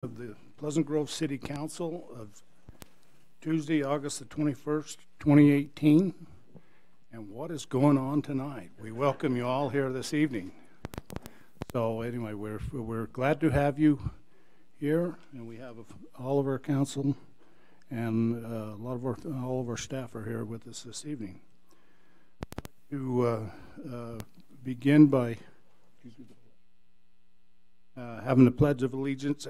Of the Pleasant Grove City Council of Tuesday, August the 21st, 2018. And what is going on tonight? We welcome you all here this evening. So anyway, we're glad to have you here, and we have all of our council and all of our staff are here with us this evening. To begin by having the Pledge of Allegiance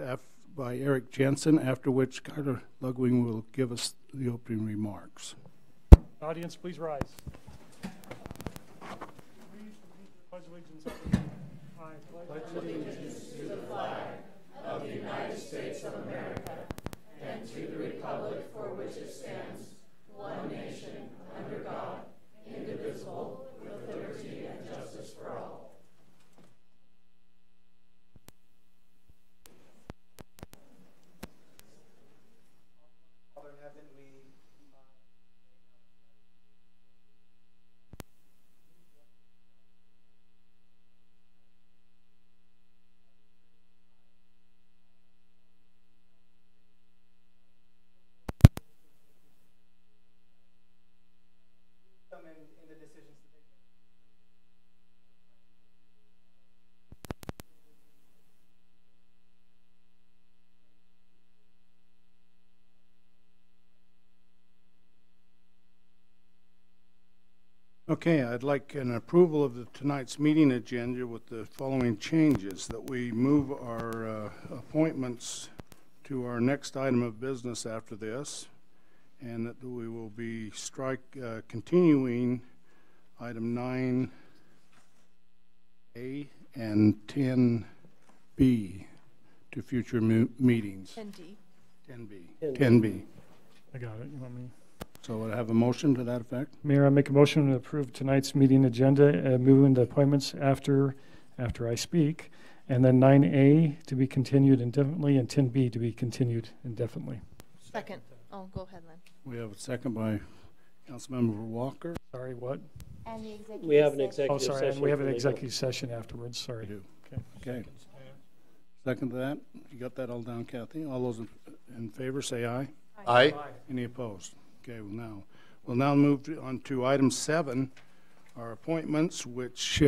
by Eric Jensen, after which Carter Ludwig will give us the opening remarks. Audience, please rise. Please pledge allegiance. I pledge allegiance to the flag of the United States of America and to the republic for which it stands, one nation, under God, indivisible, with liberty and justice for all. In the decisions that they make. Okay, I'd like an approval of tonight's meeting agenda with the following changes: that we move our appointments to our next item of business after this, and that we will be continuing item 9A and 10B to future meetings. 10D. 10B. I got it. You want me? So I have a motion to that effect. Mayor, I make a motion to approve tonight's meeting agenda, moving the appointments after I speak, and then 9A to be continued indefinitely and 10B to be continued indefinitely. Second. Oh, go ahead, Lynn. We have a second by Councilmember Walker. Sorry, what? And the executive We have an session. executive Oh, sorry, session. and we have an for legal. executive session afterwards. Sorry. We do. Okay. Okay. Second to that. You got that all down, Kathy? All those in favor say aye. Aye. Any opposed? Okay, we'll now move on to item 7, our appointments, which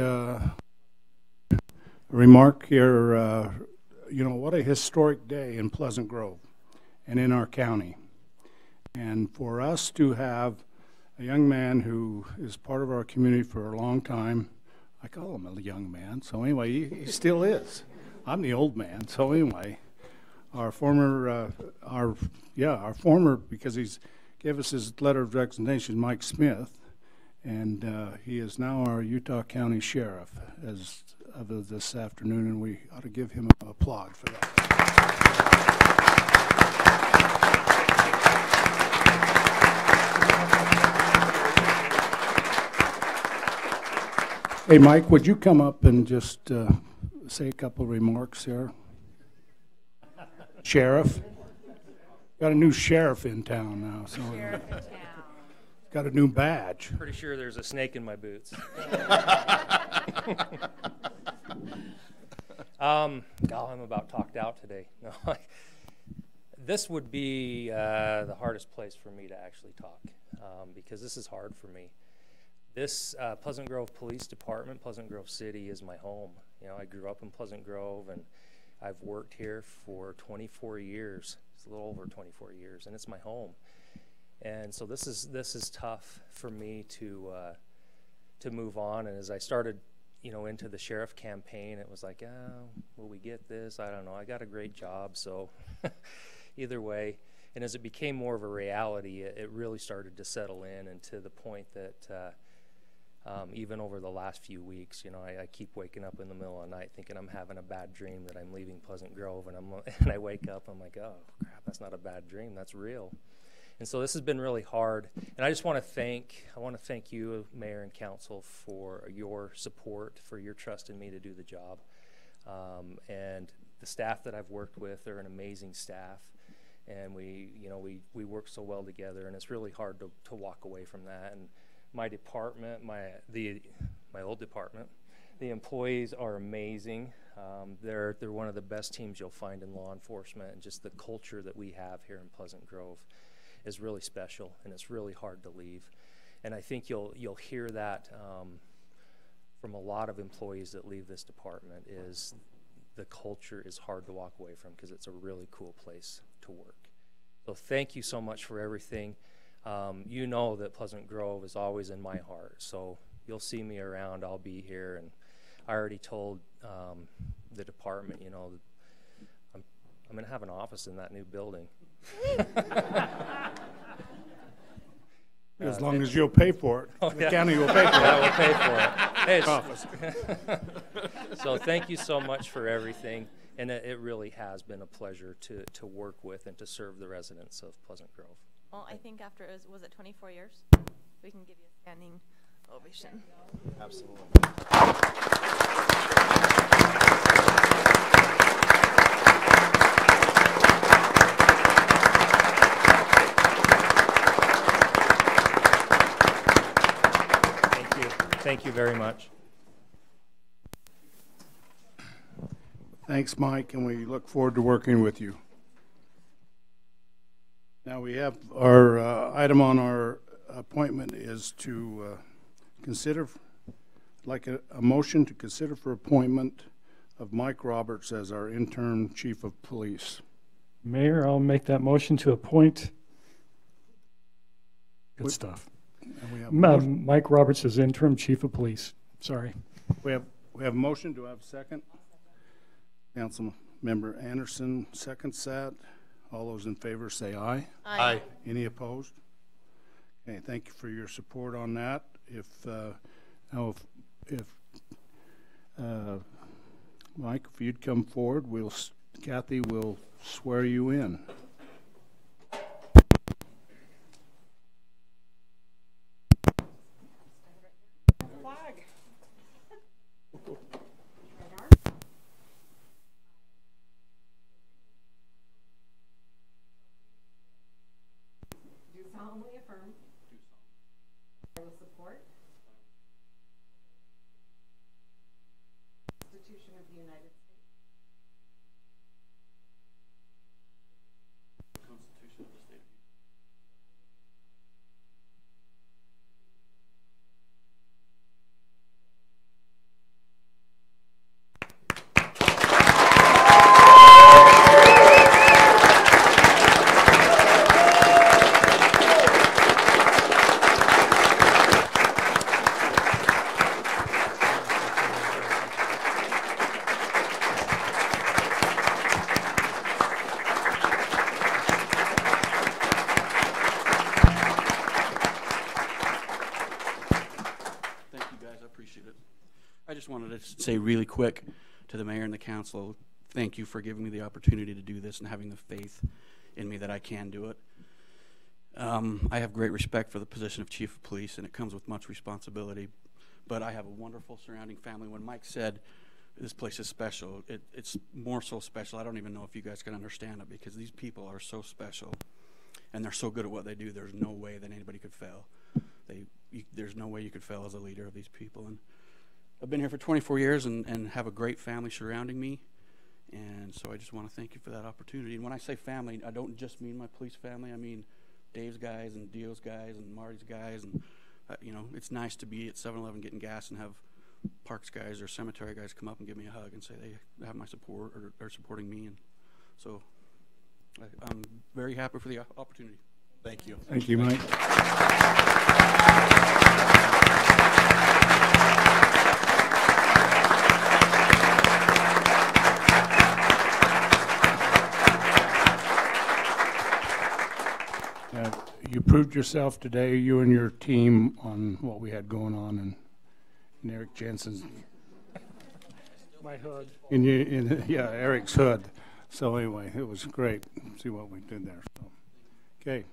remark here, what a historic day in Pleasant Grove and in our county. And for us to have a young man who is part of our community for a long time, I call him a young man, so anyway, he still is. I'm the old man, so anyway, our former, because he's gave us his letter of resignation, Mike Smith, and he is now our Utah County Sheriff as of this afternoon, and we ought to give him an applaud for that. Hey, Mike, would you come up and just say a couple of remarks here? Sheriff? Got a new sheriff in town now, so got a new badge. Pretty sure there's a snake in my boots. I'm about talked out today. No, this would be the hardest place for me to actually talk because this is hard for me. This Pleasant Grove Police Department, Pleasant Grove City, is my home. I grew up in Pleasant Grove, and I've worked here for 24 years. It's a little over 24 years, and it's my home. And so this is tough for me to move on. And as I started, into the sheriff campaign, it was like, will we get this? I don't know. I got a great job, so either way. And as it became more of a reality, it really started to settle in, and to the point that even over the last few weeks, I keep waking up in the middle of the night thinking I'm having a bad dream that I'm leaving Pleasant Grove, and I wake up, I'm like, oh crap, that's not a bad dream, that's real. And so this has been really hard, and I just want to thank you, Mayor and Council, for your support, for your trust in me to do the job, and the staff that I've worked with are an amazing staff, and we work so well together, and it's really hard to walk away from that. And my department, my old department, The employees are amazing. They're one of the best teams you'll find in law enforcement, and just the culture that we have here in Pleasant Grove is really special, and it's really hard to leave. And I think you'll hear that from a lot of employees that leave this department, is the culture is hard to walk away from because it's a really cool place to work. So thank you so much for everything. You know that Pleasant Grove is always in my heart, so you'll see me around. I'll be here, and I already told the department, you know, I'm going to have an office in that new building. As long as you'll pay for it. Oh, The yeah. county will pay for Yeah, it. we'll pay for it. Hey, it's- Office. So thank you so much for everything, and it really has been a pleasure to work with and to serve the residents of Pleasant Grove. Well, I think after, was it 24 years? We can give you a standing ovation. Thank you. Thank you very much. Thanks, Mike, and we look forward to working with you. Now, we have our item on our appointment is to consider, like a motion to consider for appointment of Mike Roberts as our interim chief of police. Mayor, I'll make that motion to appoint. Good What- stuff. And we have, Mike Roberts as interim chief of police. Sorry. we have a motion. Do I have a second? Council Member Anderson seconds that. All those in favor say aye. Aye. Any opposed? Okay, thank you for your support on that. If Mike, if you'd come forward, Kathy will swear you in. Do solemnly affirm. I will support. The Constitution of the United States. Constitution of the State of Utah. Thank you, guys. I appreciate it. I just wanted to say really quick to the mayor and the council, thank you for giving me the opportunity to do this and having the faith in me that I can do it. I have great respect for the position of chief of police, and it comes with much responsibility, but I have a wonderful surrounding family. When Mike said this place is special, it's more so special. I don't even know if you guys can understand it, because these people are so special and they're so good at what they do. There's no way that anybody could fail. There's no way you could fail as a leader of these people. And I've been here for 24 years and have a great family surrounding me. And so I just want to thank you for that opportunity. And when I say family, I don't just mean my police family. I mean Dave's guys and Dio's guys and Marty's guys. And, you know, it's nice to be at 7-Eleven getting gas and have Parks guys or cemetery guys come up and give me a hug and say they have my support or are supporting me. And so I'm very happy for the opportunity. Thank you. Thank you, Mike. You proved yourself today, you and your team, on what we had going on in Eric Jensen's, My hood. yeah, Eric's hood. So anyway, it was great. See what we did there. So, okay.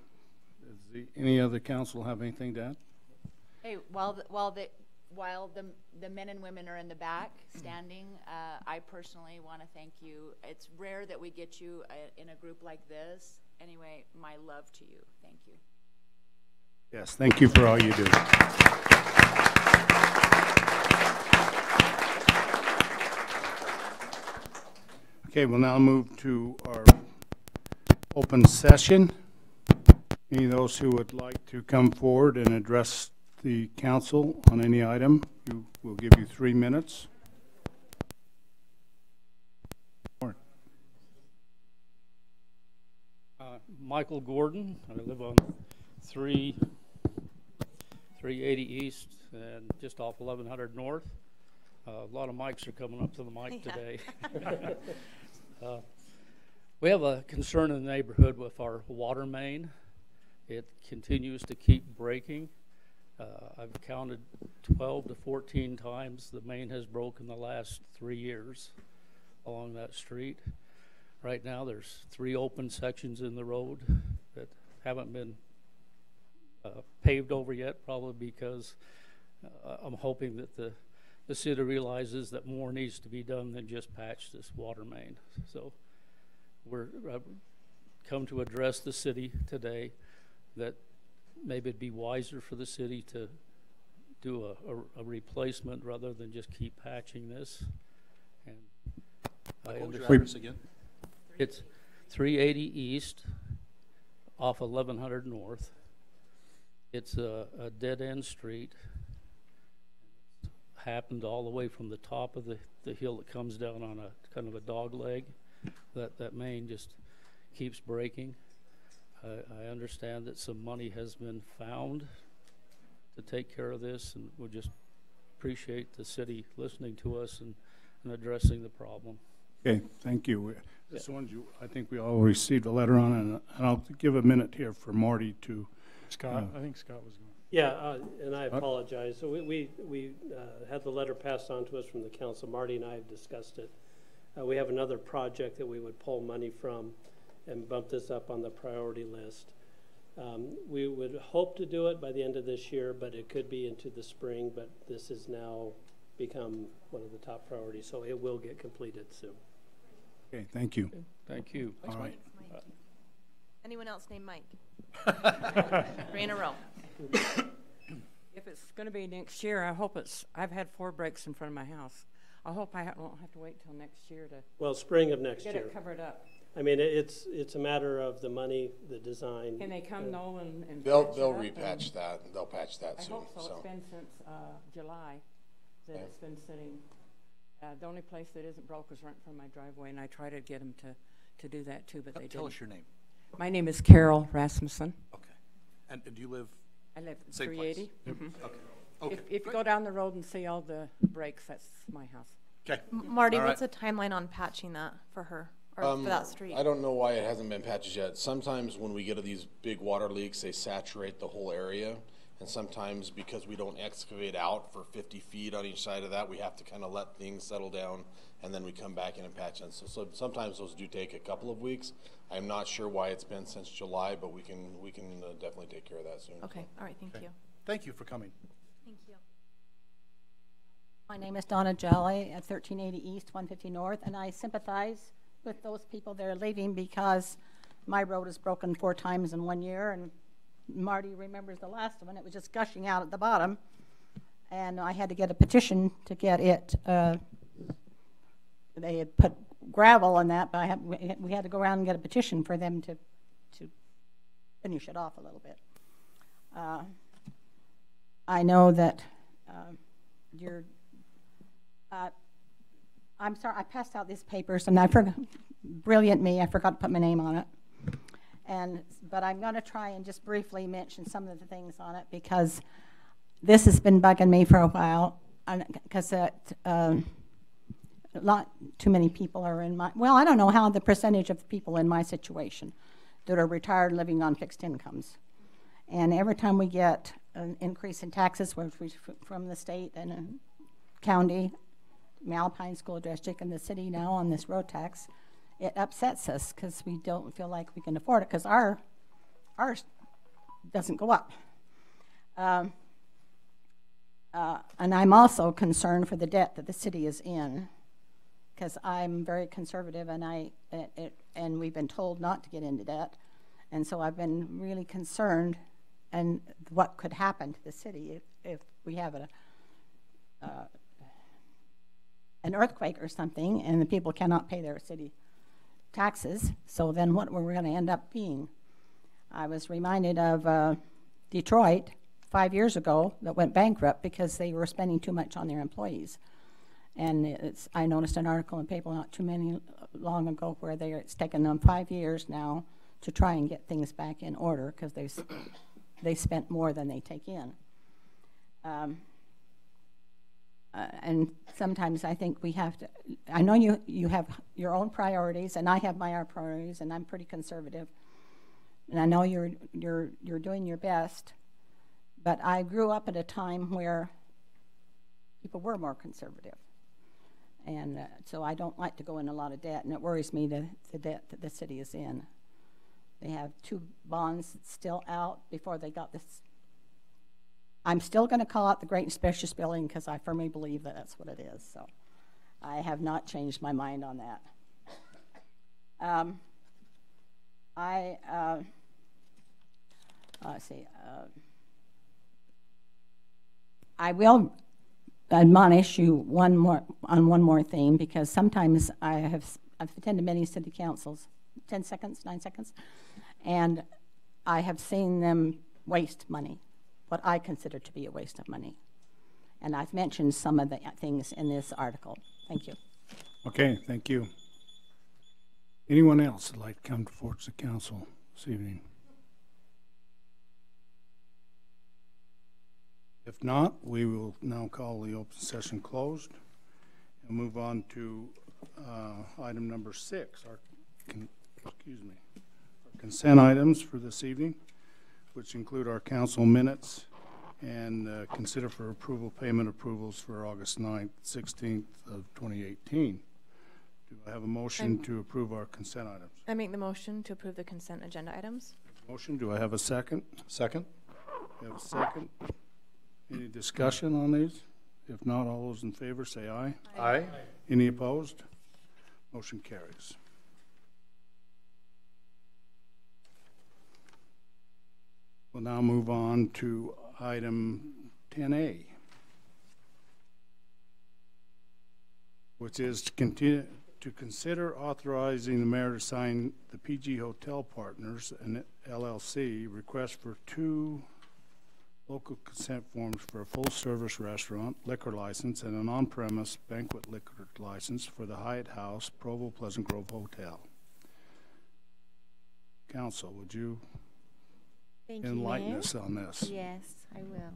Any other council have anything to add? Hey, while the men and women are in the back standing, I personally want to thank you. It's rare that we get you in a group like this. Anyway, my love to you. Thank you. Yes, thank you for all you do. Okay, we'll now move to our open session. Any of those who would like to come forward and address the council on any item, we'll give you 3 minutes. Michael Gordon. I live on 380 East and just off 1100 North. A lot of mics are coming up to the mic today. We have a concern in the neighborhood with our water main. It continues to keep breaking. I've counted 12 to 14 times the main has broken the last 3 years along that street. Right now, there's 3 open sections in the road that haven't been paved over yet, probably because I'm hoping that the city realizes that more needs to be done than just patch this water main. So we're come to address the city today that maybe it'd be wiser for the city to do a replacement rather than just keep patching this. And What was your address again? It's 380 East off 1100 North. It's a dead-end street. Happened all the way from the top of the hill that comes down on a kind of a dog leg. That main just keeps breaking. I understand that some money has been found to take care of this, and we'll just appreciate the city listening to us and addressing the problem. Okay, thank you. This one, I think we all received a letter on it, and I'll give a minute here for Marty to. Scott, I think Scott was going. Yeah, and I apologize. So we had the letter passed on to us from the council. Marty and I have discussed it. We have another project that we would pull money from and bump this up on the priority list. We would hope to do it by the end of this year, but it could be into the spring, but this has now become one of the top priorities, so it will get completed soon. Okay, thank you. Thank you. All right. Anyone else named Mike? 3 in a row. If it's going to be next year, I hope I've had 4 breaks in front of my house. I hope I won't have to wait till next year to Well, spring of next get year. it covered up. I mean, it's a matter of the money, the design. Can they come though and They'll patch it up? repatch that. They'll patch that I soon. hope so. It's been since July that it's been sitting. The only place that isn't broke is right in front of my driveway, and I try to get them to do that too, but they didn't. Tell us your name. My name is Carol Rasmussen. Okay. And do you live? I live at Same 380. place. Okay. Okay. If you go down the road and see all the breaks, that's my house. Okay. Marty, All what's right. the timeline on patching that for her, or for that street? I don't know why it hasn't been patched yet. Sometimes when we get these big water leaks, they saturate the whole area. And sometimes because we don't excavate out for 50 feet on each side of that, we have to kind of let things settle down, and then we come back in and patch them. So sometimes those do take a couple of weeks. I'm not sure why it's been since July, but we can definitely take care of that soon. Okay, all right, thank you. Thank you for coming. Thank you. My name is Donna Jolly at 1380 East, 150 North, and I sympathize with those people that are leaving because my road is broken 4 times in 1 year, and Marty remembers the last one. It was just gushing out at the bottom, and I had to get a petition to get it. They had put gravel on that, but we had to go around and get a petition for them to finish it off a little bit. I know that I'm sorry, I passed out these papers, and I forgot, brilliant me, I forgot to put my name on it. But I'm going to try and just briefly mention some of the things on it because this has been bugging me for a while. Because not too many people are in my, well, I don't know how the percentage of people in my situation that are retired living on fixed incomes. And every time we get an increase in taxes from the state and county, Alpine School District, and the city now on this road tax, it upsets us because we don't feel like we can afford it because ours doesn't go up. And I'm also concerned for the debt that the city is in because I'm very conservative and we've been told not to get into debt. And so I've been really concerned and what could happen to the city if we have an earthquake or something, and the people cannot pay their city taxes, so then what were we going to end up being? I was reminded of Detroit 5 years ago that went bankrupt because they were spending too much on their employees. And I noticed an article in the paper not too many long ago where it's taken them 5 years now to try and get things back in order because they spent more than they take in. And sometimes I think we have to, I know you have your own priorities, and I have my own priorities, and I'm pretty conservative. And I know you're doing your best, but I grew up at a time where people were more conservative. And so I don't like to go in a lot of debt, and it worries me the debt that the city is in. They have 2 bonds still out before they got this. I'm still going to call it the Great and Spacious Building because I firmly believe that that's what it is. So I have not changed my mind on that. Let's see. I will admonish you on one more thing, because sometimes I've attended many city councils, 10 seconds, 9 seconds, and I have seen them waste money, what I consider to be a waste of money. And I've mentioned some of the things in this article. Thank you. Okay, thank you. Anyone else would like to come towards the council this evening? If not, we will now call the open session closed and move on to item number 6, our consent items for this evening, which include our council minutes and consider for approval payment approvals for August 9th, 16th of 2018. Do I have a motion to approve our consent items? I make the motion to approve the consent agenda items. Motion. Do I have a second? Second. We have a second. Any discussion on these? If not, all those in favor say aye. Aye. Any opposed? Motion carries. We'll now move on to item 10A, which is to consider authorizing the mayor to sign the PG Hotel Partners and LLC request for 2 local consent forms for a full-service restaurant liquor license and an on-premise banquet liquor license for the Hyatt House Provo Pleasant Grove Hotel. Council, would you enlighten us on this? Yes, I will.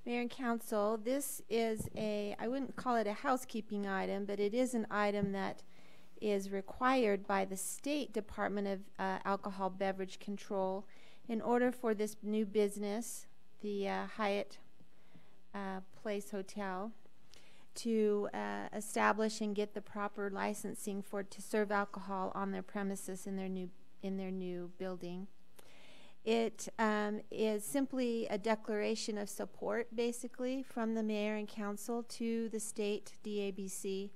Mayor and Council, this is I wouldn't call it a housekeeping item, but it is an item that is required by the State Department of Alcohol Beverage Control in order for this new business, the Hyatt Place Hotel, to establish and get the proper licensing to serve alcohol on their premises in their new building. It is simply a declaration of support, basically, from the mayor and council to the state DABC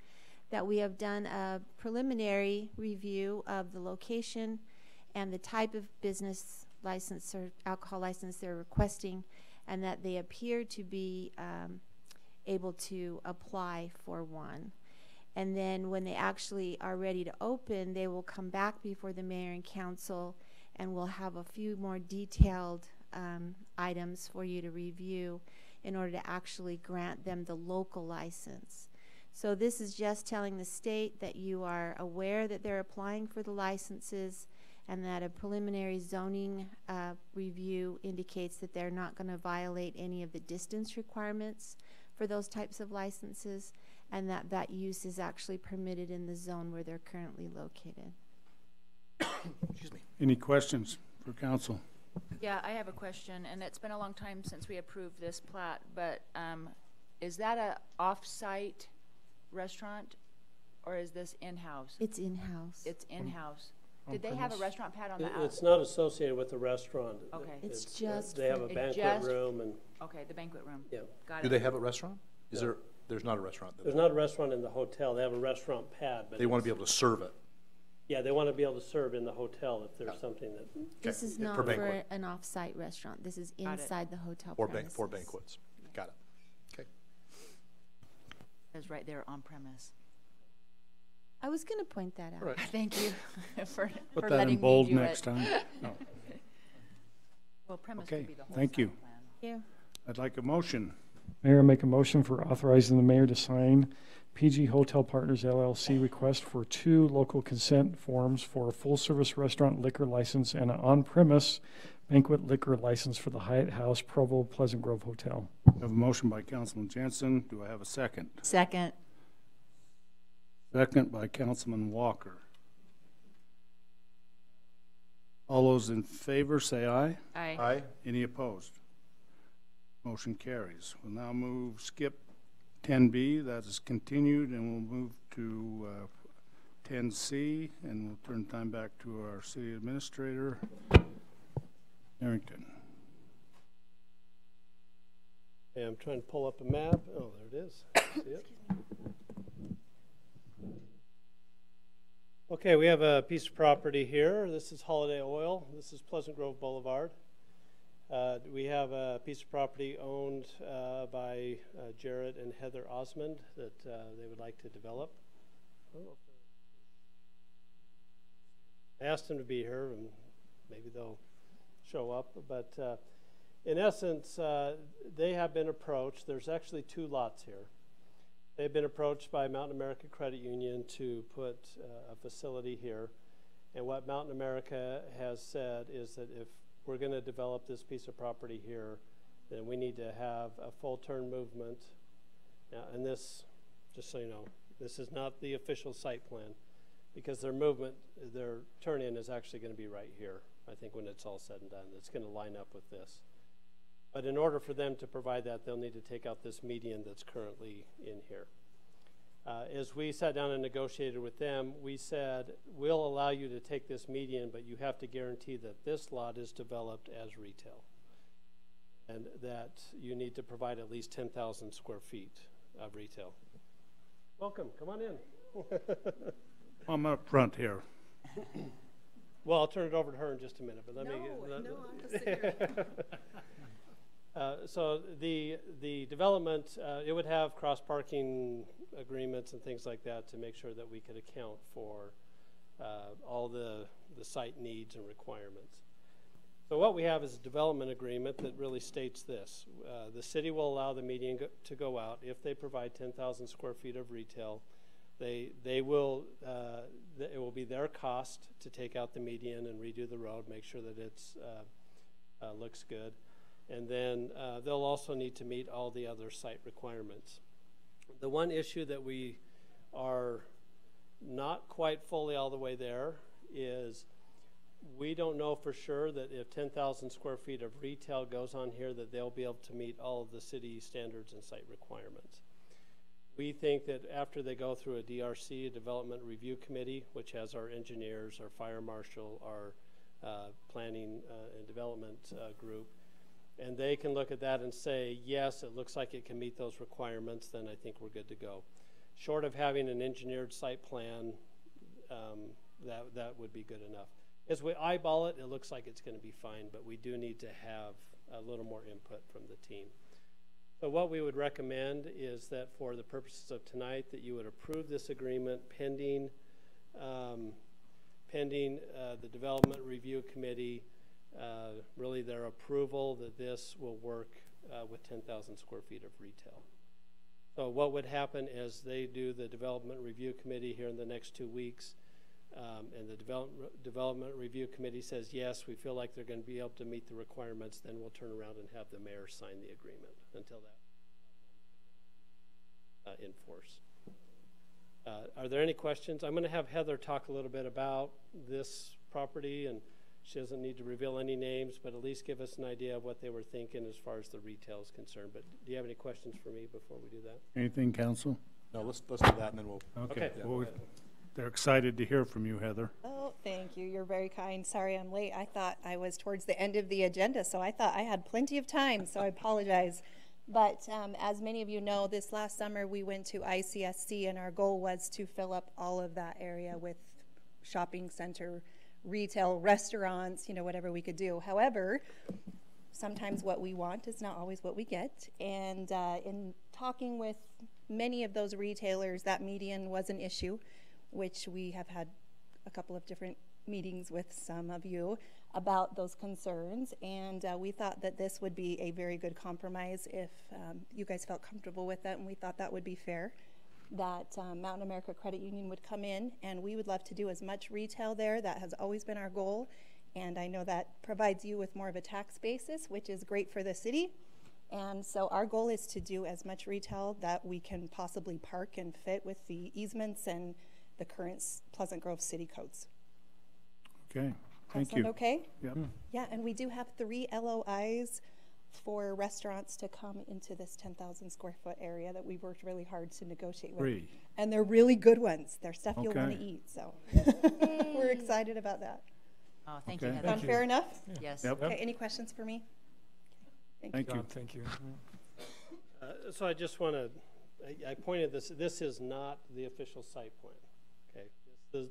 that we have done a preliminary review of the location and the type of business license or alcohol license they're requesting, and that they appear to be able to apply for one. And then when they actually are ready to open, they will come back before the mayor and council, and we'll have a few more detailed items for you to review in order to actually grant them the local license. So this is just telling the state that you are aware that they're applying for the licenses, and that a preliminary zoning review indicates that they're not going to violate any of the distance requirements for those types of licenses, and that that use is actually permitted in the zone where they're currently located. Excuse me. Any questions for council? Yeah, I have a question, and it's been a long time since we approved this plat, but is that a off-site restaurant, or is this in-house? It's in-house. It's in-house. Did they have a restaurant pad on the outside? It's not associated with the restaurant. Okay. It's just they have a banquet room and. Okay, the banquet room. Yeah. Got it. Do they have a restaurant? There's not a restaurant there? There's not a restaurant in the hotel. They have a restaurant pad, but they want to be able to serve it. Yeah, they want to be able to serve in the hotel if there's something that. This is not for an off-site restaurant. This is inside the hotel premises. For banquets. Got it. Okay. says right there, on premise. I was going to point that out. Right. Thank you for Put for that letting in bold me do next it. time. No. Well, premise Okay, would be the whole thank you. site plan. Thank you. I'd like a motion. Mayor, I make a motion for authorizing the mayor to sign PG Hotel Partners LLC request for 2 local consent forms for a full-service restaurant liquor license and an on-premise banquet liquor license for the Hyatt House Provo Pleasant Grove Hotel. I have a motion by Councilman Jensen. Do I have a second? Second. Second by Councilman Walker. All those in favor say aye. Aye. Aye. Any opposed? Motion carries. We'll now skip 10B, that is continued, and we'll move to 10C, and we'll turn time back to our city administrator, Harrington. Okay, I'm trying to pull up a map. Oh, there it is. See it? Okay, we have a piece of property here. This is Holiday Oil. This is Pleasant Grove Boulevard. We have a piece of property owned by Jared and Heather Osmond that they would like to develop. I asked them to be here, and maybe they'll show up. But in essence, they have been approached. There's actually 2 lots here. They've been approached by Mountain America Credit Union to put a facility here. And what Mountain America has said is that if we're going to develop this piece of property here, then we need to have a full turn movement. Now, and this, just so you know, this is not the official site plan, because their movement, their turn in is actually going to be right here. I think when it's all said and done, it's going to line up with this. But in order for them to provide that, they'll need to take out this median that's currently in here. As we sat down and negotiated with them, we said, we'll allow you to take this median, but you have to guarantee that this lot is developed as retail, and that you need to provide at least 10,000 square feet of retail. Welcome, come on in. I'm up front here. Well, I'll turn it over to her in just a minute, but let me. I'm just sitting here. So the development, it would have cross-parking agreements and things like that to make sure that we could account for all the site needs and requirements. So what we have is a development agreement that really states this. The city will allow the median to go out if they provide 10,000 square feet of retail. They will, it will be their cost to take out the median and redo the road, make sure that it's looks good. And then they'll also need to meet all the other site requirements. The one issue that we are not quite fully all the way there is we don't know for sure that if 10,000 square feet of retail goes on here that they'll be able to meet all of the city standards and site requirements. We think that after they go through a DRC, a Development Review Committee, which has our engineers, our fire marshal, our planning and development group, and they can look at that and say, yes, it looks like it can meet those requirements, then I think we're good to go. Short of having an engineered site plan, that would be good enough. As we eyeball it, it looks like it's going to be fine, but we do need to have a little more input from the team. So what we would recommend is that for the purposes of tonight, that you would approve this agreement pending the Development Review Committee, really their approval that this will work with 10,000 square feet of retail. So what would happen is they do the Development Review Committee here in the next 2 weeks, and the Development Review Committee says, yes, we feel like they're going to be able to meet the requirements, then we'll turn around and have the mayor sign the agreement until that in force. Are there any questions? I'm going to have Heather talk a little bit about this property, and she doesn't need to reveal any names, but at least give us an idea of what they were thinking as far as the retail is concerned. But do you have any questions for me before we do that? Anything, council? No, let's do that, and then we'll. Okay. Yeah. Well, they're excited to hear from you, Heather. Oh, thank you. You're very kind. Sorry I'm late. I thought I was towards the end of the agenda, so I thought I had plenty of time, so I apologize. But as many of you know, this last summer we went to ICSC, and our goal was to fill up all of that area with shopping center, retail, restaurants, you know, whatever we could do. However, sometimes what we want is not always what we get. And in talking with many of those retailers, that median was an issue, which we have had a couple of different meetings with some of you about those concerns, and we thought that this would be a very good compromise if you guys felt comfortable with it, and we thought that would be fair, that Mountain America Credit Union would come in, and we would love to do as much retail there. That has always been our goal, and I know that provides you with more of a tax basis, which is great for the city. And so our goal is to do as much retail that we can possibly park and fit with the easements and the current Pleasant Grove city codes. Okay, thank That you. sound okay? Yep. Yeah, and we do have 3 LOIs for restaurants to come into this 10,000 square foot area that we've worked really hard to negotiate with. 3. And they're really good ones. They're stuff you'll want to Okay. eat, so we're excited about that. Oh, thank Okay. you, Heather. Sound fair enough? Yes. Yep. Okay, any questions for me? Thank you. Thank you. So I just want to, I pointed this is not the official site plan, okay?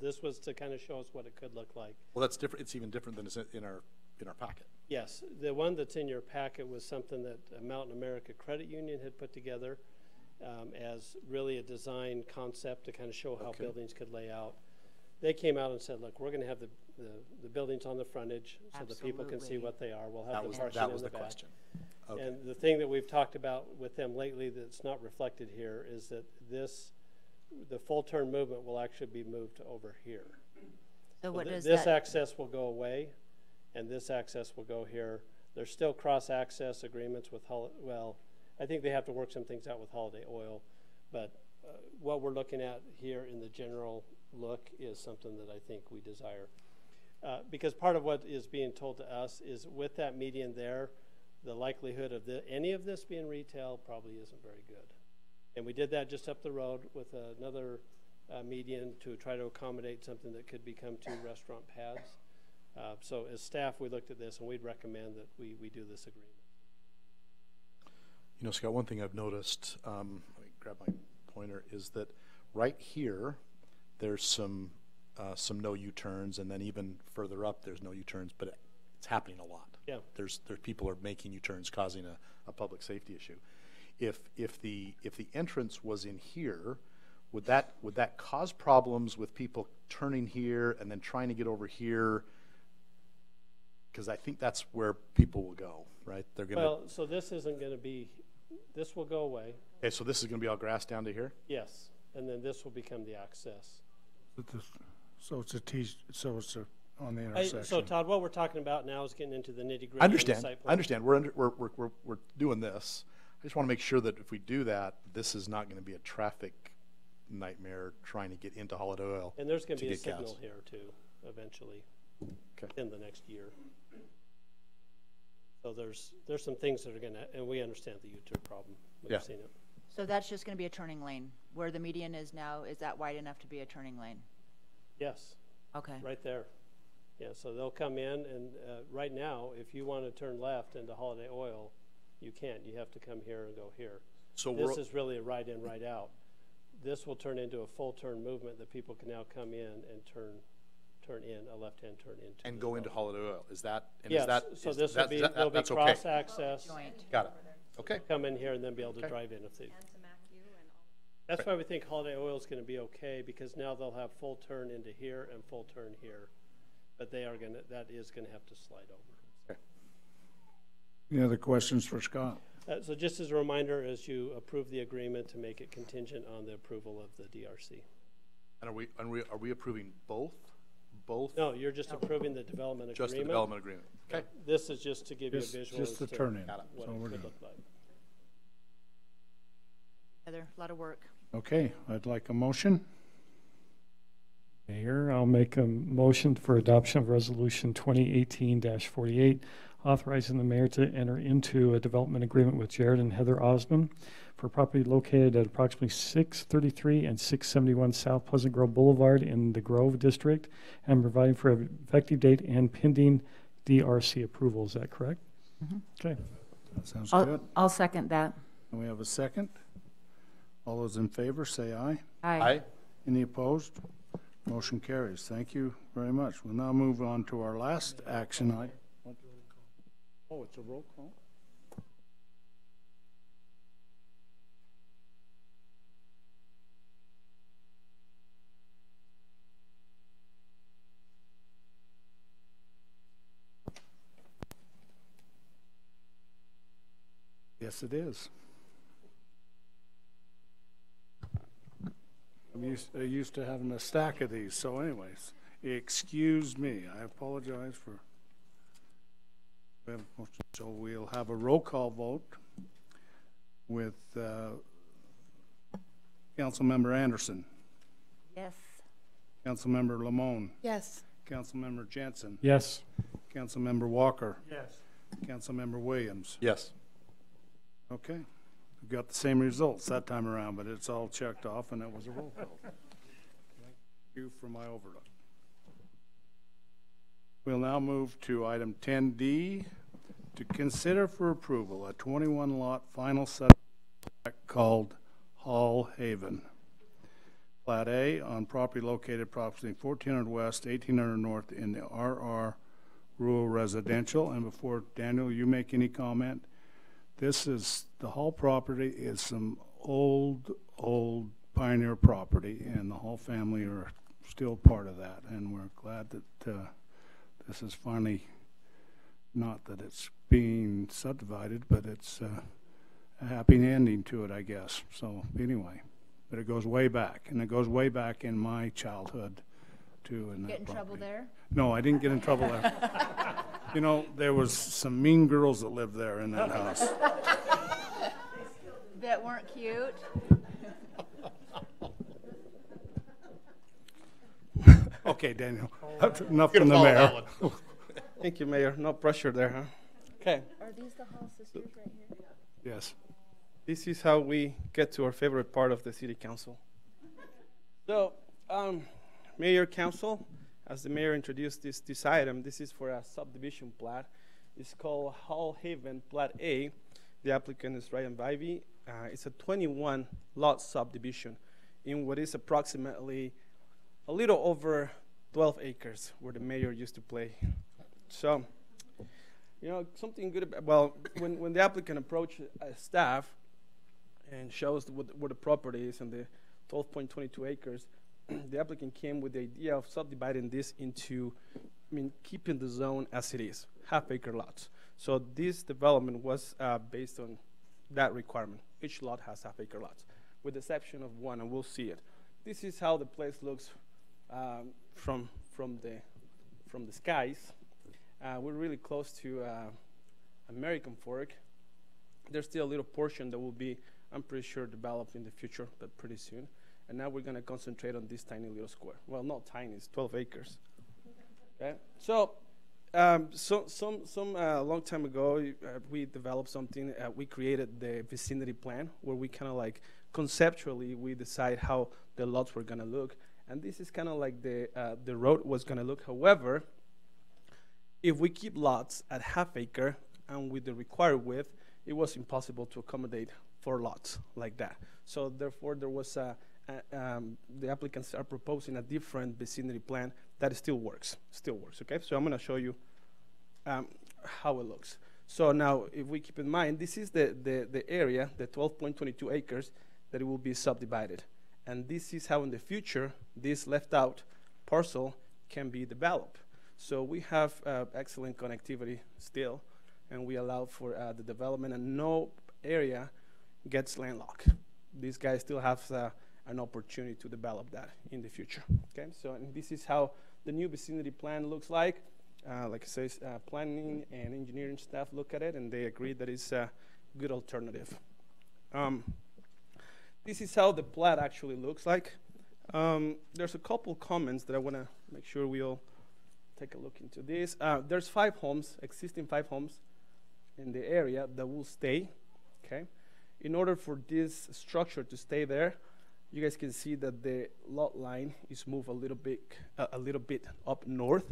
This was to kind of show us what it could look like. Well, that's different. It's even different than is in our packet. Yes, the one that's in your packet was something that Mountain America Credit Union had put together as really a design concept to kind of show how buildings could lay out. They came out and said, look, we're going to have the buildings on the frontage so that people can see what they are. We'll have the parking in the back. Question. Okay. And the thing that we've talked about with them lately that's not reflected here is that the full turn movement will actually be moved over here. So what does this that? access will go away, and this access will go here. There's still cross-access agreements with I think they have to work some things out with Holiday Oil, but what we're looking at here in the general look is something that I think we desire. Because part of what is being told to us is with that median there, the likelihood of any of this being retail probably isn't very good. And we did that just up the road with another median to try to accommodate something that could become 2 restaurant pads. So as staff, we looked at this and we'd recommend that we do this agreement. You know, Scott, one thing I've noticed, let me grab my pointer, is that right here, there's some no U-turns, and then even further up, there's no U-turns, but it's happening a lot. Yeah. There's people are making U-turns, causing a public safety issue. If the entrance was in here, would that cause problems with people turning here and then trying to get over here? Because I think that's where people will go, right? They're gonna. Well, so this isn't going to be. This will go away. Okay, so this is going to be all grass down to here. Yes, and then this will become the access. So it's on the intersection. So Todd, what we're talking about now is getting into the nitty-gritty. I understand. Of the site plan. I understand. We're doing this. I just want to make sure that if we do that, this is not going to be a traffic nightmare trying to get into Holiday Oil. And there's going to be a get gas. signal here too, eventually, in the next year. So there's some things that are going to, and we understand the U-turn problem. We've seen it. So that's just going to be a turning lane. Where the median is now, is that wide enough to be a turning lane? Yes. Okay. Right there. Yeah, so they'll come in, and right now, if you want to turn left into Holiday Oil, you can't. You have to come here and go here. So this is really a right in, right out. This will turn into a full turn movement that people can now come in and turn in, a left-hand turn into. And go into Holiday Oil. Is that? And Yes, is that, so is this that, will be, that, there'll be that's okay. cross-access. Got it. Okay. Come in here and then be able to drive in if they. That's why we think Holiday Oil is going to be okay, because now they'll have full turn into here and full turn here, but that is going to have to slide over. Okay. Any other questions for Scott? So just as a reminder, as you approve the agreement, to make it contingent on the approval of the DRC. And are we approving both? No, you're just approving the development agreement. Just the development agreement. Okay. This is just to give you a visual Just the as to turn in. what So it we're could done. look like. Heather, a lot of work. Okay, I'd like a motion. Mayor, I'll make a motion for adoption of Resolution 2018-48, authorizing the mayor to enter into a development agreement with Jared and Heather Osmond for property located at approximately 633 and 671 South Pleasant Grove Boulevard in the Grove District, and providing for an effective date and pending DRC approval. Is that correct? Mm-hmm. Okay. That sounds good. I'll second that. And we have a second. All those in favor, say aye. Aye. Any opposed? Motion carries. Thank you very much. We'll now move on to our last action item. Oh, it's a roll call? Yes, it is. I'm used to having a stack of these, so anyways, excuse me, I apologize for. So we'll have a roll call vote with Councilmember Anderson, Yes. Councilmember Lamone, Yes. Councilmember Jensen, Yes. Councilmember Walker, Yes. Councilmember Williams. Yes. Okay, we got the same results that time around, but it's all checked off and it was a roll call. Thank you for my overlook. We'll now move to item 10D, to consider for approval a 21-lot final setback called Hall Haven. Plat A on property located approximately 1400 west, 1800 north in the RR Rural Residential. And before, Daniel, you make any comment, this is, the Hall property is some old pioneer property, and the Hall family are still part of that. And we're glad that this is finally, not that it's being subdivided, but it's a happy ending to it, I guess. So anyway, but it goes way back, and it goes way back in my childhood too. In Get in trouble there? No, I didn't get in trouble there. You know, there was some mean girls that lived there in that house. That weren't cute? Okay, Daniel, enough from the mayor. Thank you, Mayor. No pressure there, huh? Okay. Are these the Hall sisters right here? Yes. This is how we get to our favorite part of the City Council. So, Mayor, Council, as the Mayor introduced this item, this is for a subdivision plat. It's called Hall Haven Plat A. The applicant is Ryan Bivey. It's a 21-lot subdivision in what is approximately a little over 12 acres where the Mayor used to play. So, you know, something good about, well, when the applicant approached staff and shows what the property is and the 12.22 acres, the applicant came with the idea of subdividing this into, keeping the zone as it is, half-acre lots. So this development was based on that requirement. Each lot has half-acre lots, with the exception of one, and we'll see it. This is how the place looks from the skies. We're really close to American Fork. There's still a little portion that will be, I'm pretty sure, developed in the future, but pretty soon. And now we're going to concentrate on this tiny little square. Well, not tiny, it's 12 acres. Okay, so long time ago, we developed something. We created the vicinity plan, where we kind of like conceptually we decide how the lots were going to look, and this is kind of like the road was going to look. However, if we keep lots at half-acre and with the required width, it was impossible to accommodate 4 lots like that. So therefore, there was the applicants are proposing a different vicinity plan that still works. Okay, so I'm going to show you how it looks. So now, if we keep in mind, this is the area, the 12.22 acres, that it will be subdivided. And this is how in the future, this left out parcel can be developed. So we have excellent connectivity still, and we allow for the development, and no area gets landlocked. These guys still have an opportunity to develop that in the future. Okay, so and this is how the new vicinity plan looks like. Like I say, planning and engineering staff look at it, and they agree that it's a good alternative. This is how the plat actually looks like. There's a couple comments that I want to make sure we all take a look into this. There's 5 homes, existing 5 homes in the area that will stay. Okay, in order for this structure to stay there, you guys can see that the lot line is moved a little bit up north,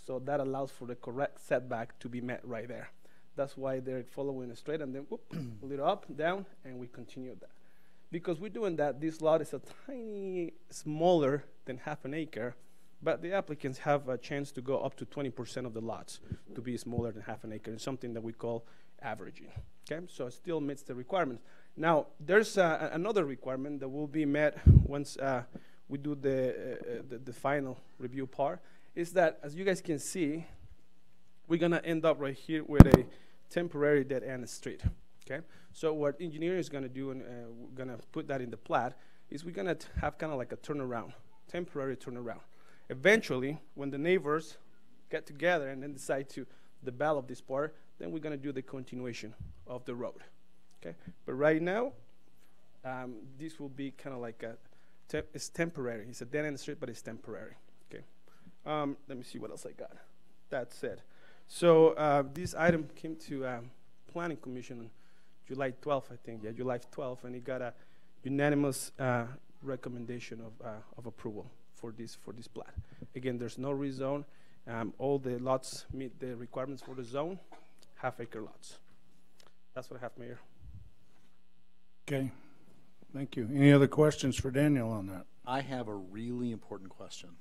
so that allows for the correct setback to be met right there. That's why they're following it straight, and then whoop, a little up, down, and we continue that. Because we're doing that, this lot is a tiny smaller than half an acre, but the applicants have a chance to go up to 20% of the lots to be smaller than half an acre. It's something that we call averaging. Okay, so it still meets the requirements. Now, there's another requirement that will be met once we do the final review part, is that, as you guys can see, we're gonna end up right here with a temporary dead-end street. Okay, so what engineering is going to do, and we're going to put that in the plat, is we're going to have kind of like a turnaround, temporary turnaround. Eventually, when the neighbors get together and then decide to develop this part, then we're going to do the continuation of the road. Okay, but right now, this will be kind of like it's temporary. It's a dead-end street, but it's temporary. Okay, let me see what else I got. That's it. So this item came to Planning Commission on July 12th, I think. Yeah, July 12th, and it got a unanimous recommendation of approval for this plat. Again, there's no rezone. All the lots meet the requirements for the zone, half-acre lots. That's what I have, Mayor. Okay, thank you. Any other questions for Daniel on that? I have a really important question,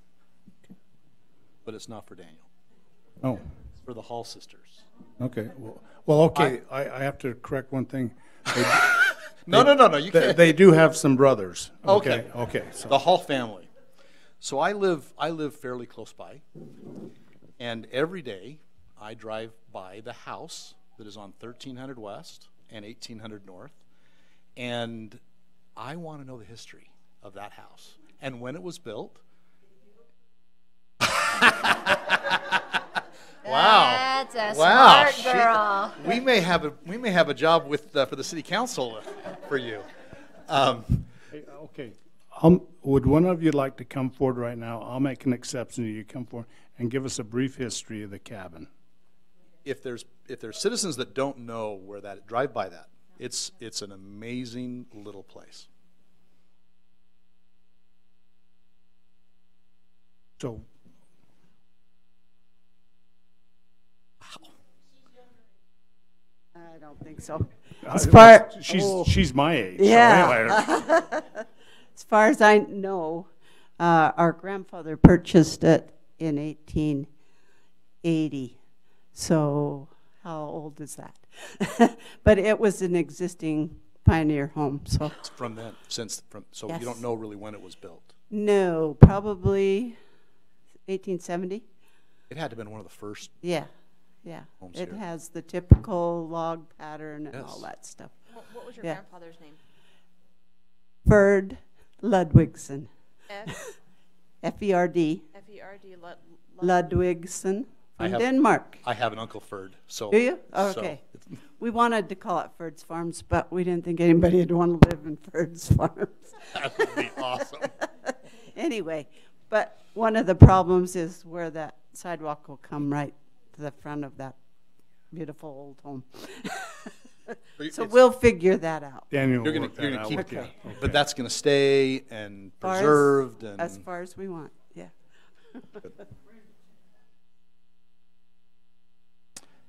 but it's not for Daniel. Oh. It's for the Hall sisters. Okay. Well, okay. I have to correct one thing. No, you can't. They do have some brothers. Okay. Okay. So. The Hall family. So I live fairly close by, and every day I drive by the house that is on 1300 West and 1800 North, and I want to know the history of that house and when it was built. Wow! That's a smart girl. We may have a job with for the city council for you. Okay. Would one of you like to come forward right now? I'll make an exception to you. Come forward and give us a brief history of the cabin. If there's citizens that don't know where that drive by that, it's an amazing little place. So. I don't think so. She's my age. Yeah. So anyway. As far as I know, our grandfather purchased it in 1880. So how old is that? But it was an existing pioneer home. So from then, yes. You don't know really when it was built. No, probably 1870. It had to have been one of the first. Yeah. Homes It here. has the typical log pattern and all that stuff. What was your grandfather's name? Ferd Ludwigson. F-E-R-D. F-E-R-D. Ludwigson from Denmark. I have an Uncle Ferd. So do you? Oh, okay. We wanted to call it Ferd's Farms, but we didn't think anybody would want to live in Ferd's Farms. That would be awesome. Anyway, but one of the problems is where that sidewalk will come right to the front of that beautiful old home. So we'll figure that out. Daniel, you're going to keep it, okay. But that's going to stay and preserved and as far as we want. Yeah.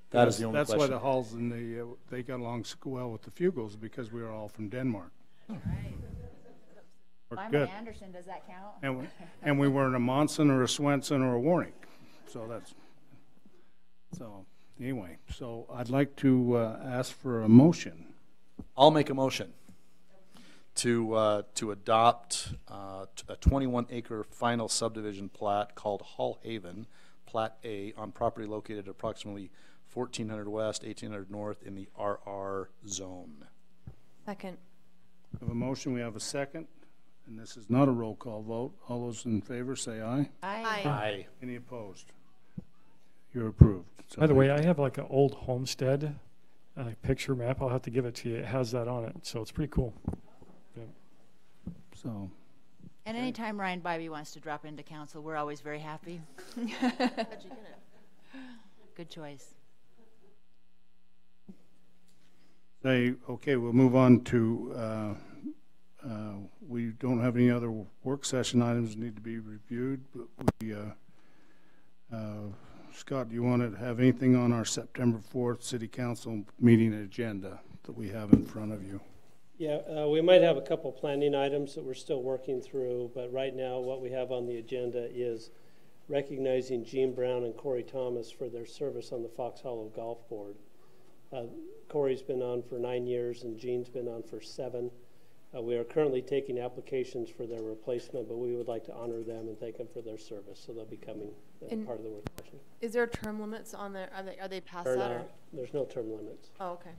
That is the only That's question. why the Halls and they got along so well with the Fugels, because we were all from Denmark. Right. I'm Good. an Anderson. Does that count? And we weren't a Monson or a Swenson or a Warnick. So anyway, so I'd like to ask for a motion. I'll make a motion to adopt a 21-acre final subdivision plat called Hall Haven, Plat A, on property located at approximately 1400 West, 1800 North in the RR zone. Second. We have a motion. We have a second. And this is not a roll call vote. All those in favor say aye. Aye. Aye. Any opposed? You're approved. So by the way, I have like an old homestead picture map. I'll have to give it to you. It has that on it, so it's pretty cool. Yeah. So. And anytime Ryan Bybee wants to drop into council, we're always very happy. Good choice. Okay, we'll move on to, we don't have any other work session items that need to be reviewed, but we, Scott, do you want to have anything on our September 4th City Council meeting agenda that we have in front of you? Yeah, we might have a couple planning items that we're still working through, but right now what we have on the agenda is recognizing Gene Brown and Corey Thomas for their service on the Fox Hollow Golf Board. Corey's been on for 9 years and Gene's been on for 7. We are currently taking applications for their replacement, but we would like to honor them and thank them for their service, so they'll be coming part of the work session. Is there term limits on there? Are they past that? Or? There's no term limits. Oh, okay.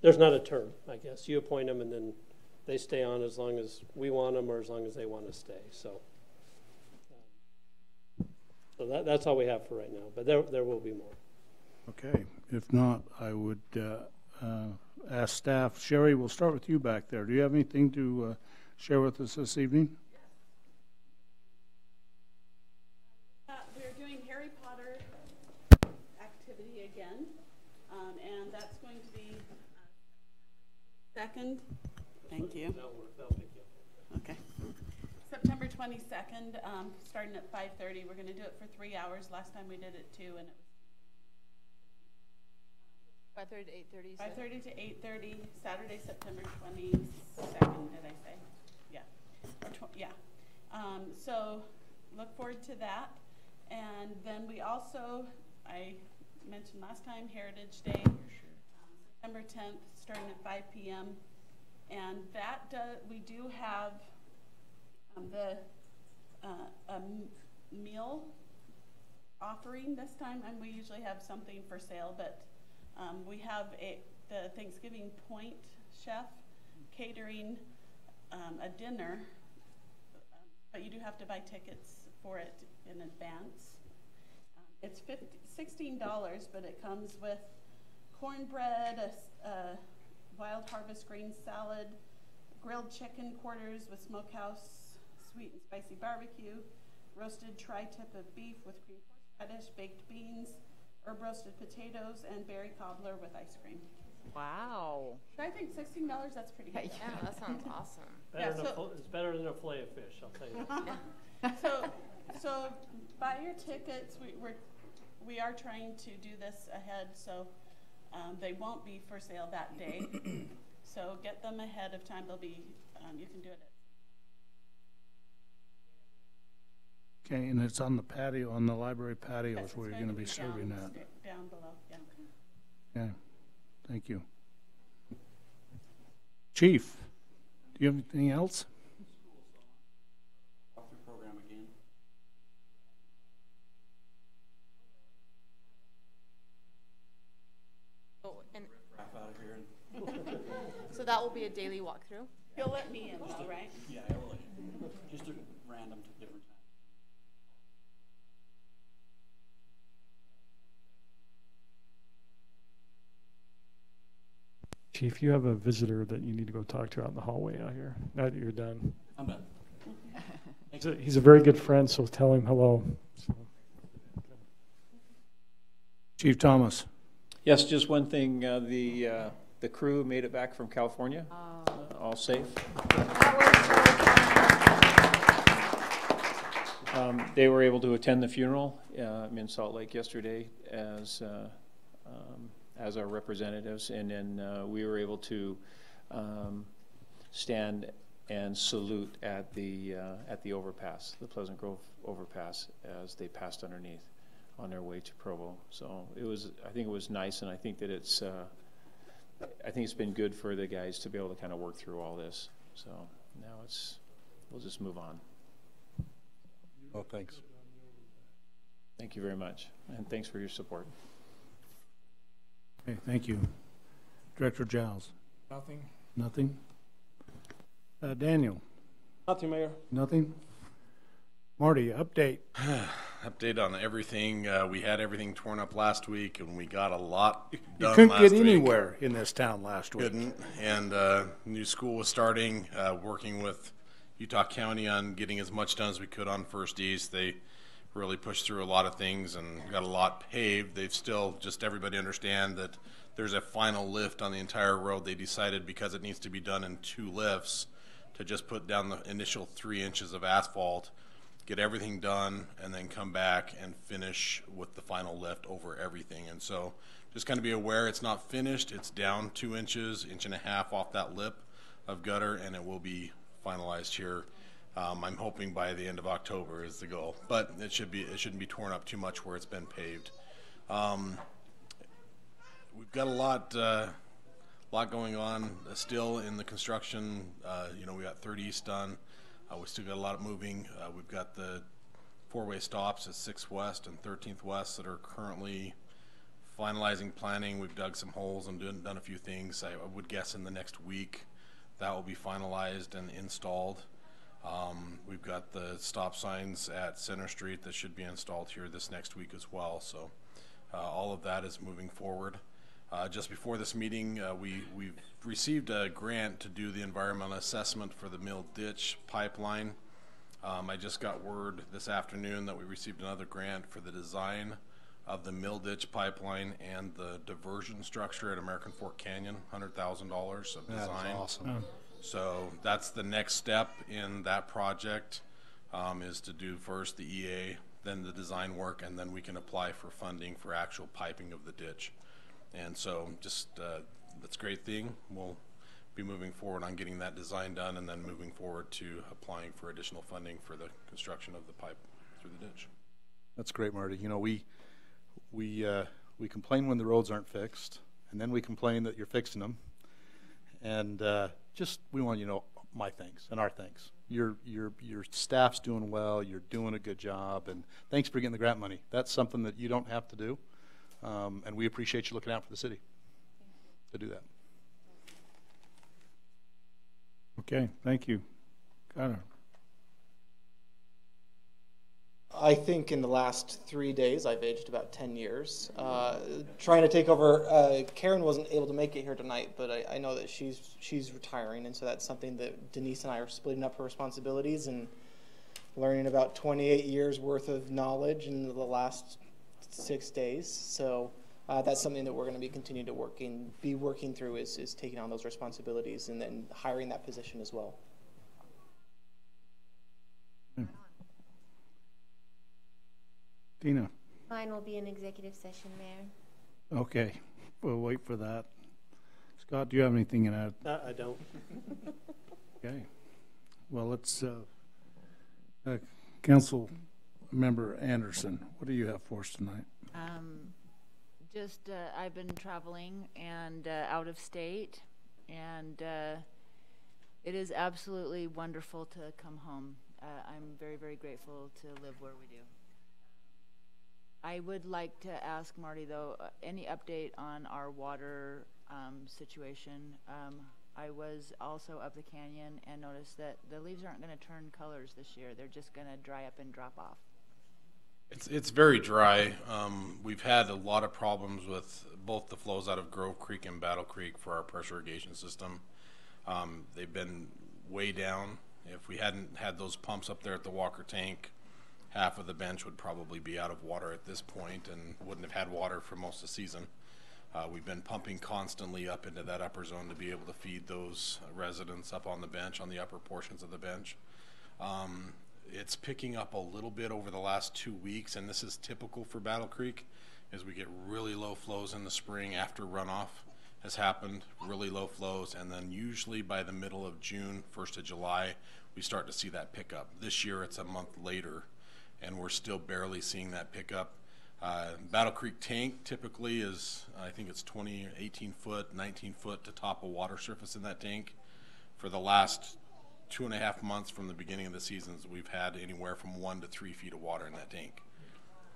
there's not a term, I guess. You appoint them and then they stay on as long as we want them or as long as they want to stay. So that's all we have for right now, but there will be more. Okay, if not, I would ask staff. Sherry, we'll start with you back there. Do you have anything to share with us this evening? We're doing Harry Potter activity again, and that's going to be second. Thank you. Okay. September 22nd, starting at 5:30. We're going to do it for 3 hours. Last time we did it 2, and it was 5:30 to 8:30. 5:30 to 8:30. Saturday, September 22nd. Did I say? Yeah. Yeah. So look forward to that. And then we also, I mentioned last time, Heritage Day, September 10th, starting at 5 p.m. And that we do have a meal offering this time, and we usually have something for sale, but we have the Thanksgiving Point chef catering a dinner, but you do have to buy tickets for it in advance. It's $16, but it comes with cornbread, a wild harvest green salad, grilled chicken quarters with smokehouse sweet and spicy barbecue, roasted tri-tip of beef with cream horseradish, baked beans, herb roasted potatoes, and berry cobbler with ice cream. Wow. I think $16, that's pretty good. Yeah, that sounds awesome. It's better than a fillet of fish, I'll tell you. So buy your tickets. We are trying to do this ahead, so they won't be for sale that day. So get them ahead of time. They'll be, you can do it. Okay, and it's on the patio, on the library patio Yes, is where it's you're going to be serving down, that. down below, yeah. Okay, thank you. Chief, do you have anything else? Program again. Oh, and Wrap out of here. so that will be a daily walkthrough? You'll let me in, all right? Yeah, I will. Just a random different time. Chief, you have a visitor that you need to go talk to out in the hallway out here. Now that you're done. I'm done. He's a very good friend, so tell him hello. So. Chief Thomas. Yes, just one thing. The crew made it back from California, all safe. They were able to attend the funeral in Salt Lake yesterday as our representatives, and then we were able to stand and salute at the overpass, the Pleasant Grove overpass, as they passed underneath on their way to Provo. So I think it was nice, and I think that it's been good for the guys to be able to kind of work through all this. So now we'll just move on. Oh, thanks. Thank you very much, and thanks for your support. Okay, thank you. Director Giles. Nothing. Nothing? Daniel. Nothing, Mayor. Nothing? Marty, update. Update on everything. We had everything torn up last week, and we got a lot done. You couldn't last get week. anywhere in this town last week. Couldn't. And new school was starting, working with Utah County on getting as much done as we could on First East. They really pushed through a lot of things and got a lot paved. They've still, just everybody understand that there's a final lift on the entire road. They decided, because it needs to be done in 2 lifts, to just put down the initial 3 inches of asphalt, get everything done, and then come back and finish with the final lift over everything. And so just kind of be aware it's not finished. It's down 2 inches, 1.5 inches off that lip of gutter, and it will be finalized here. I'm hoping by the end of October is the goal, but it shouldn't be torn up too much where it's been paved. We've got a lot going on still in the construction. We got 30 East done. We still got a lot of moving. We've got the 4-way stops at 6th West and 13th West that are currently finalizing planning. We've dug some holes and done a few things. I would guess in the next week that will be finalized and installed. We've got the stop signs at Center Street that should be installed here this next week as well. So all of that is moving forward. Just before this meeting, we've received a grant to do the environmental assessment for the Mill Ditch pipeline. I just got word this afternoon that we received another grant for the design of the Mill Ditch pipeline and the diversion structure at American Fork Canyon, $100,000 of design. That's awesome. So that's the next step in that project, is to do first the EA, then the design work, and then we can apply for funding for actual piping of the ditch. And so just that's a great thing. We'll be moving forward on getting that design done and then moving forward to applying for additional funding for the construction of the pipe through the ditch. That's great, Marty. You know, we complain when the roads aren't fixed, and then we complain that you're fixing them. And we want you to know my thanks and our thanks. Your staff's doing well. You're doing a good job, and thanks for getting the grant money. That's something that you don't have to do, and we appreciate you looking out for the city to do that. Okay, thank you. Connor. I think in the last 3 days, I've aged about 10 years. Trying to take over, Karen wasn't able to make it here tonight, but I know that she's retiring, and so that's something that Denise and I are splitting up her responsibilities and learning about 28 years worth of knowledge in the last 6 days. So that's something that we're going to be continuing to be working through is taking on those responsibilities and then hiring that position as well. Tina. Mine will be an executive session, Mayor. Okay, we'll wait for that. Scott, do you have anything to add? I don't. Okay. Well, let's, Council Member Anderson, what do you have for us tonight? I've been traveling and out of state, and it is absolutely wonderful to come home. I'm very, very grateful to live where we do. I would like to ask Marty, though, any update on our water situation. I was also up the canyon and noticed that the leaves aren't going to turn colors this year. They're just going to dry up and drop off. It's very dry. We've had a lot of problems with both the flows out of Grove Creek and Battle Creek for our pressure irrigation system. They've been way down. If we hadn't had those pumps up there at the Walker tank, half of the bench would probably be out of water at this point and wouldn't have had water for most of the season. We've been pumping constantly up into that upper zone to be able to feed those residents up on the bench, on the upper portions of the bench. It's picking up a little bit over the last 2 weeks, and this is typical for Battle Creek, as we get really low flows in the spring after runoff has happened, really low flows, and then usually by the middle of June, 1st of July, we start to see that pickup. This year it's a month later, and we're still barely seeing that pickup. Battle Creek tank typically is, I think it's 18 foot, 19 foot to top of water surface in that tank. For the last 2.5 months from the beginning of the seasons, we've had anywhere from 1 to 3 feet of water in that tank.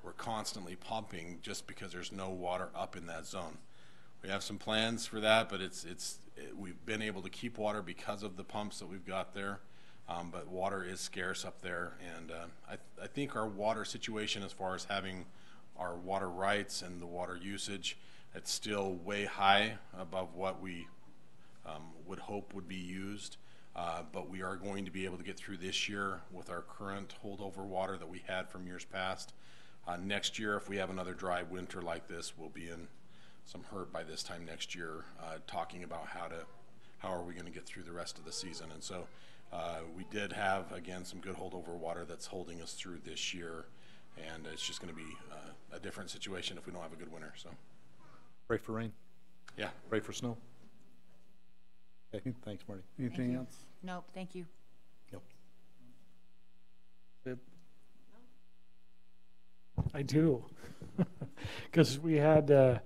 We're constantly pumping just because there's no water up in that zone. We have some plans for that, but we've been able to keep water because of the pumps that we've got there. But water is scarce up there, and I think our water situation, as far as having our water rights and the water usage, it's still way high above what we would hope would be used. But we are going to be able to get through this year with our current holdover water that we had from years past. Next year, if we have another dry winter like this, we'll be in some hurt by this time next year, talking about how are we going to get through the rest of the season. And so we did have, again, some good holdover water that's holding us through this year, and it's just going to be a different situation if we don't have a good winter. So pray for rain. Yeah. Pray for snow. Okay, thanks, Marty. Anything else? Nope, thank you. Nope. I do, because we had an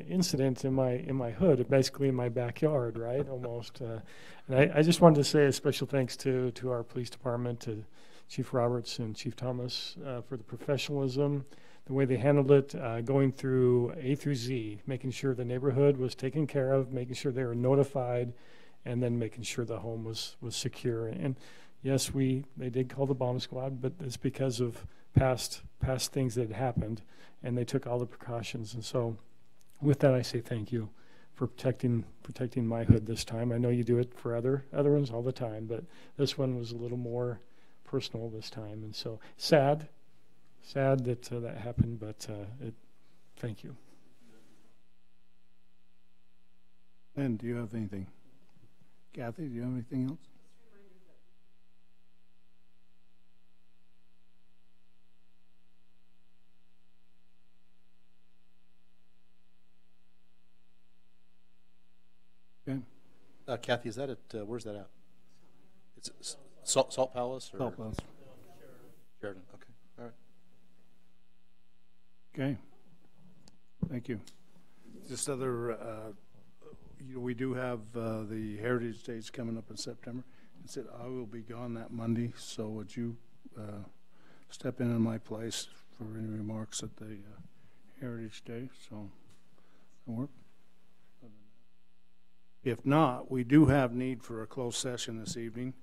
incident in my hood, basically in my backyard, right, almost. And I just wanted to say a special thanks to our police department, to Chief Roberts and Chief Thomas for the professionalism the way they handled it, going through A through Z, making sure the neighborhood was taken care of, making sure they were notified, and then making sure the home was secure. And yes, they did call the bomb squad, but it's because of past things that had happened, and they took all the precautions. And so with that, I say thank you for protecting my hood this time. I know you do it for other ones all the time, but this one was a little more personal this time. And so sad that that happened, but thank you. And do you have anything? Kathy, do you have anything else? Okay. Kathy, is that at, where's that at? It's Salt Palace? Or? Salt Palace. Sheridan, okay, all right. Okay. Thank you. Just other, we do have the Heritage Days coming up in September. It said I will be gone that Monday, so would you step in my place for any remarks at the Heritage Day? So, that work? If not, we do have need for a closed session this evening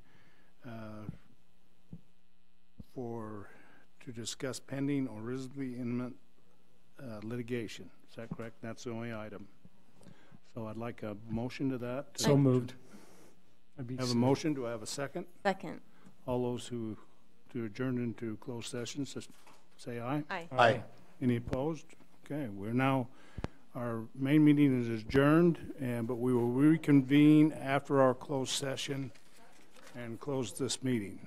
to discuss pending or reasonably imminent litigation. Is that correct? That's the only item. So I'd like a motion to that. So moved. Have a motion. Do I have a second? Second. All those who to adjourn into closed sessions, just say aye. Aye. Aye. Any opposed? Okay, our main meeting is adjourned, but we will reconvene after our closed session and close this meeting.